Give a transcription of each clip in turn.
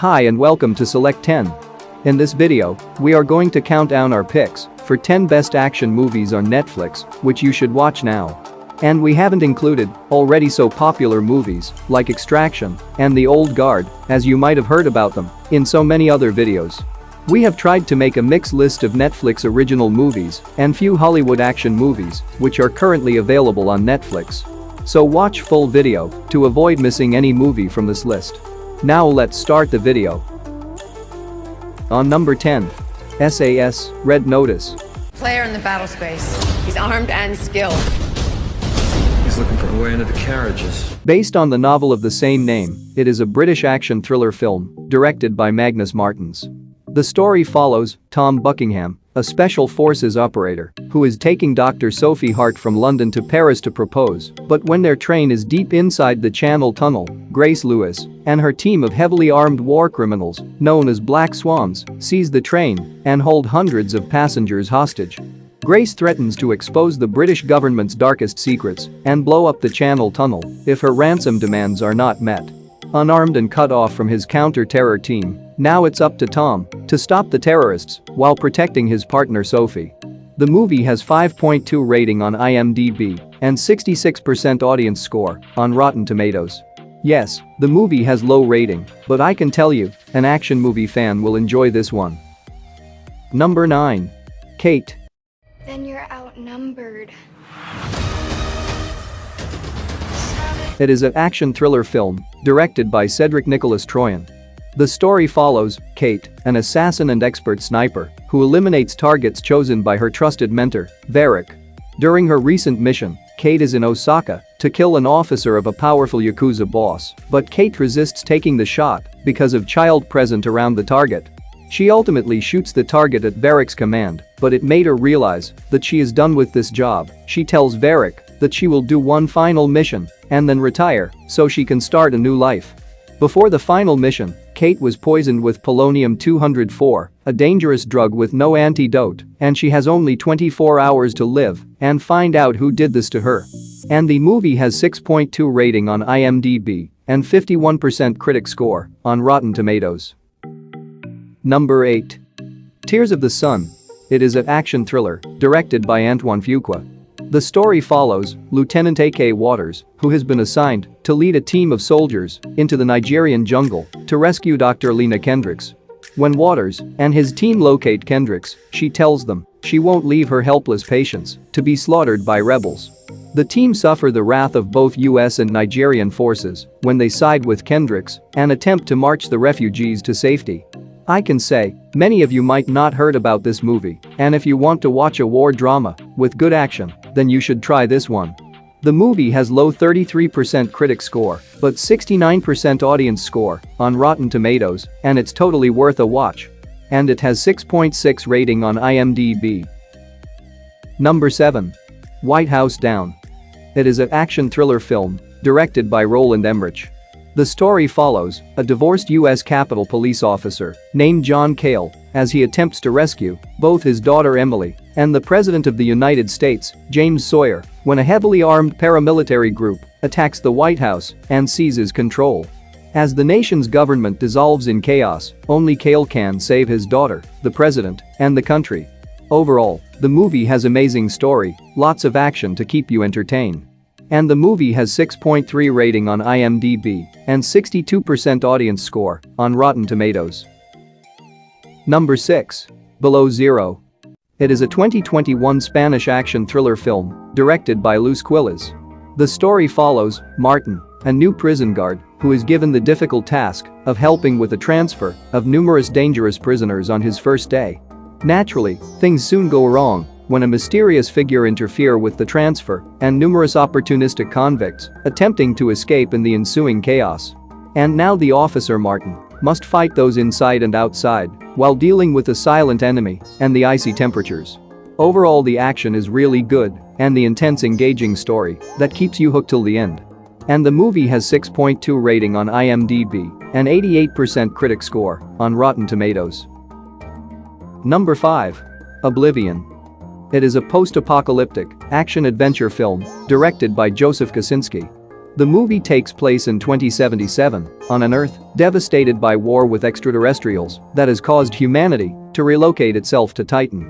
Hi and welcome to Select 10. In this video, we are going to count down our picks for 10 best action movies on Netflix, which you should watch now. And we haven't included already so popular movies like Extraction and The Old Guard, as you might have heard about them in so many other videos. We have tried to make a mixed list of Netflix original movies and few Hollywood action movies which are currently available on Netflix. So watch full video to avoid missing any movie from this list. Now let's start the video. On number 10. SAS, Red Notice. Player in the battle space. He's armed and skilled. He's looking for a way into the carriages. Based on the novel of the same name, it is a British action thriller film directed by Magnus Martins. The story follows Tom Buckingham, a special forces operator, who is taking Dr. Sophie Hart from London to Paris to propose, but when their train is deep inside the Channel Tunnel, Grace Lewis and her team of heavily armed war criminals, known as Black Swans, seize the train and hold hundreds of passengers hostage. Grace threatens to expose the British government's darkest secrets and blow up the Channel Tunnel if her ransom demands are not met. Unarmed and cut off from his counter-terror team, now it's up to Tom to stop the terrorists while protecting his partner Sophie. The movie has 5.2 rating on IMDb and 66% audience score on Rotten Tomatoes. Yes, the movie has low rating, but I can tell you, an action movie fan will enjoy this one. Number 9. Kate. Then you're outnumbered. It is an action thriller film directed by Cedric Nicolas Troyan. The story follows Kate, an assassin and expert sniper, who eliminates targets chosen by her trusted mentor, Varric. During her recent mission, Kate is in Osaka to kill an officer of a powerful Yakuza boss, but Kate resists taking the shot because of child present around the target. She ultimately shoots the target at Varric's command, but it made her realize that she is done with this job. She tells Varric that she will do one final mission and then retire so she can start a new life. Before the final mission, Kate was poisoned with polonium-204, a dangerous drug with no antidote, and she has only 24 hours to live and find out who did this to her. And the movie has 6.2 rating on IMDb and 51% critic score on Rotten Tomatoes. Number 8. Tears of the Sun. It is an action thriller directed by Antoine Fuqua. The story follows Lieutenant A.K. Waters, who has been assigned to lead a team of soldiers into the Nigerian jungle to rescue Dr. Lena Kendricks. When Waters and his team locate Kendricks, she tells them she won't leave her helpless patients to be slaughtered by rebels. The team suffer the wrath of both US and Nigerian forces when they side with Kendricks and attempt to march the refugees to safety. I can say, many of you might not heard about this movie, and if you want to watch a war drama with good action, then you should try this one. The movie has low 33% critic score, but 69% audience score on Rotten Tomatoes, and it's totally worth a watch. And it has 6.6 rating on IMDb. Number 7. White House Down. It is an action thriller film directed by Roland Emmerich. The story follows a divorced U.S. Capitol Police officer named John Cale as he attempts to rescue both his daughter Emily and the President of the United States, James Sawyer, when a heavily armed paramilitary group attacks the White House and seizes control. As the nation's government dissolves in chaos, only Cale can save his daughter, the president, and the country. Overall, the movie has amazing story, lots of action to keep you entertained. And the movie has 6.3 rating on IMDb and 62% audience score on Rotten Tomatoes. Number 6. Below Zero. It is a 2021 Spanish action thriller film directed by Luz Quiles. The story follows Martin, a new prison guard who is given the difficult task of helping with the transfer of numerous dangerous prisoners on his first day. Naturally, things soon go wrong when a mysterious figure interferes with the transfer and numerous opportunistic convicts attempting to escape in the ensuing chaos. And now the officer Martin must fight those inside and outside while dealing with a silent enemy and the icy temperatures. Overall, the action is really good and the intense engaging story that keeps you hooked till the end. And the movie has 6.2 rating on IMDb and 88% critic score on Rotten Tomatoes. Number 5. Oblivion. It is a post-apocalyptic action-adventure film directed by Joseph Kosinski. The movie takes place in 2077 on an Earth devastated by war with extraterrestrials that has caused humanity to relocate itself to Titan.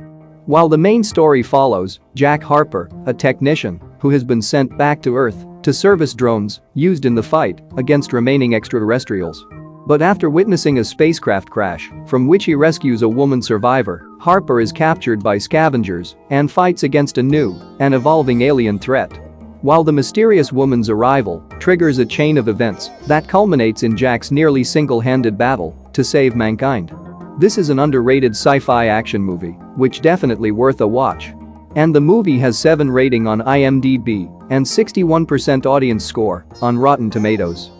While the main story follows Jack Harper, a technician who has been sent back to Earth to service drones used in the fight against remaining extraterrestrials. But after witnessing a spacecraft crash from which he rescues a woman survivor, Harper is captured by scavengers and fights against a new and evolving alien threat. While the mysterious woman's arrival triggers a chain of events that culminates in Jack's nearly single-handed battle to save mankind. This is an underrated sci-fi action movie, which definitely worth a watch. And the movie has 7 rating on IMDb and 61% audience score on Rotten Tomatoes.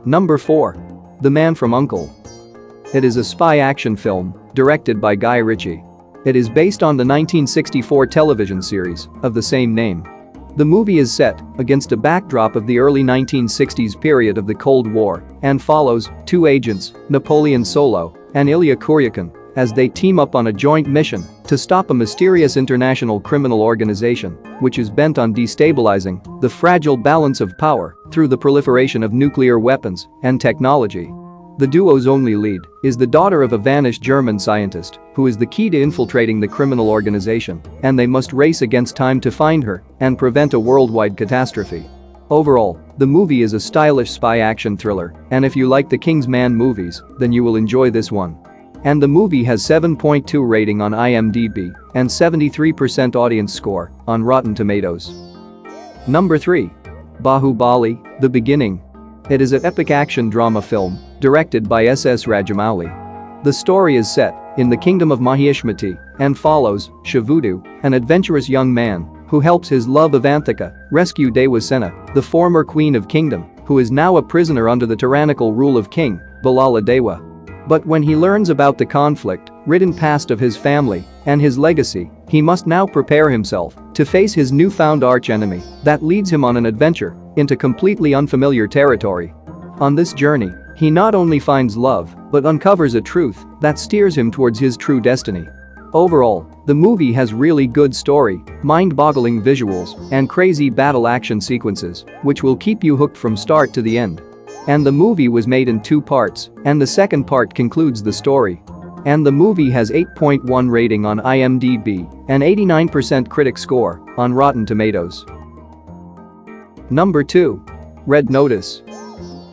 Number 4. The Man from U.N.C.L.E. It is a spy action film directed by Guy Ritchie. It is based on the 1964 television series of the same name. The movie is set against a backdrop of the early 1960s period of the Cold War and follows 2 agents, Napoleon Solo and Ilya Kuryakin, as they team up on a joint mission to stop a mysterious international criminal organization which is bent on destabilizing the fragile balance of power through the proliferation of nuclear weapons and technology. The duo's only lead is the daughter of a vanished German scientist who is the key to infiltrating the criminal organization, and they must race against time to find her and prevent a worldwide catastrophe. Overall, the movie is a stylish spy action thriller, and if you like the Kingsman movies, then you will enjoy this one. And the movie has 7.2 rating on IMDb and 73% audience score on Rotten Tomatoes. Number 3. Bahubali: The Beginning. It is an epic action drama film directed by S.S. Rajamouli. The story is set in the kingdom of Mahiashmati and follows Shivudu, an adventurous young man who helps his love Avantika rescue Devasena, the former queen of kingdom, who is now a prisoner under the tyrannical rule of King Balala Dewa. But when he learns about the conflict-ridden past of his family and his legacy, he must now prepare himself to face his newfound archenemy that leads him on an adventure into completely unfamiliar territory. On this journey, he not only finds love but uncovers a truth that steers him towards his true destiny. Overall, the movie has really good story, mind-boggling visuals, and crazy battle action sequences, which will keep you hooked from start to the end. And the movie was made in 2 parts, and the second part concludes the story. And the movie has 8.1 rating on IMDb and 89% critic score on Rotten Tomatoes. Number 2. Red Notice.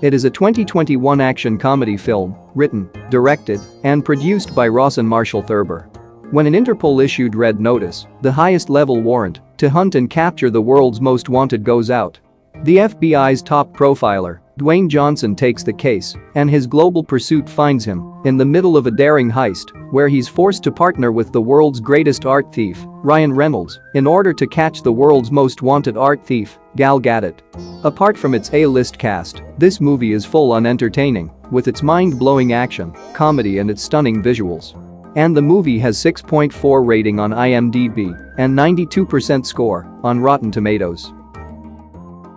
It is a 2021 action comedy film written, directed, and produced by Ross and Marshall Thurber. When an Interpol issued Red Notice, the highest level warrant to hunt and capture the world's most wanted goes out. The FBI's top profiler, Dwayne Johnson, takes the case, and his global pursuit finds him in the middle of a daring heist where he's forced to partner with the world's greatest art thief, Ryan Reynolds, in order to catch the world's most wanted art thief, Gal Gadot. Apart from its A-list cast, this movie is full on entertaining with its mind-blowing action, comedy, and its stunning visuals. And the movie has 6.4 rating on IMDb and 92% score on Rotten Tomatoes.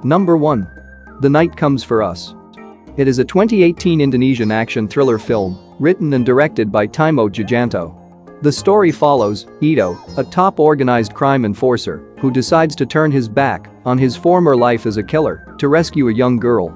Number 1. The Night Comes for Us. It is a 2018 Indonesian action thriller film written and directed by Timo Tjahjanto. The story follows Ito, a top organized crime enforcer who decides to turn his back on his former life as a killer to rescue a young girl.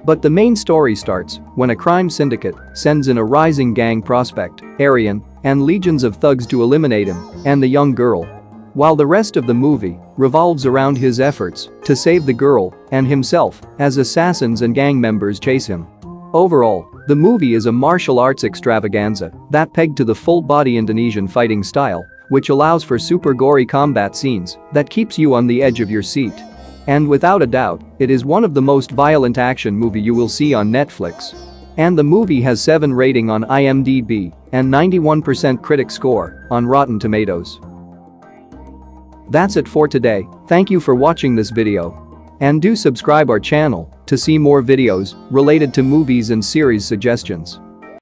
But the main story starts when a crime syndicate sends in a rising gang prospect, Aryan, and legions of thugs to eliminate him and the young girl. While the rest of the movie revolves around his efforts to save the girl and himself as assassins and gang members chase him. Overall, the movie is a martial arts extravaganza that pegged to the full-body Indonesian fighting style, which allows for super gory combat scenes that keeps you on the edge of your seat. And without a doubt, it is one of the most violent action movie you will see on Netflix. And the movie has 7 rating on IMDb and 91% critic score on Rotten Tomatoes. That's it for today. Thank you for watching this video. And do subscribe our channel to see more videos related to movies and series suggestions.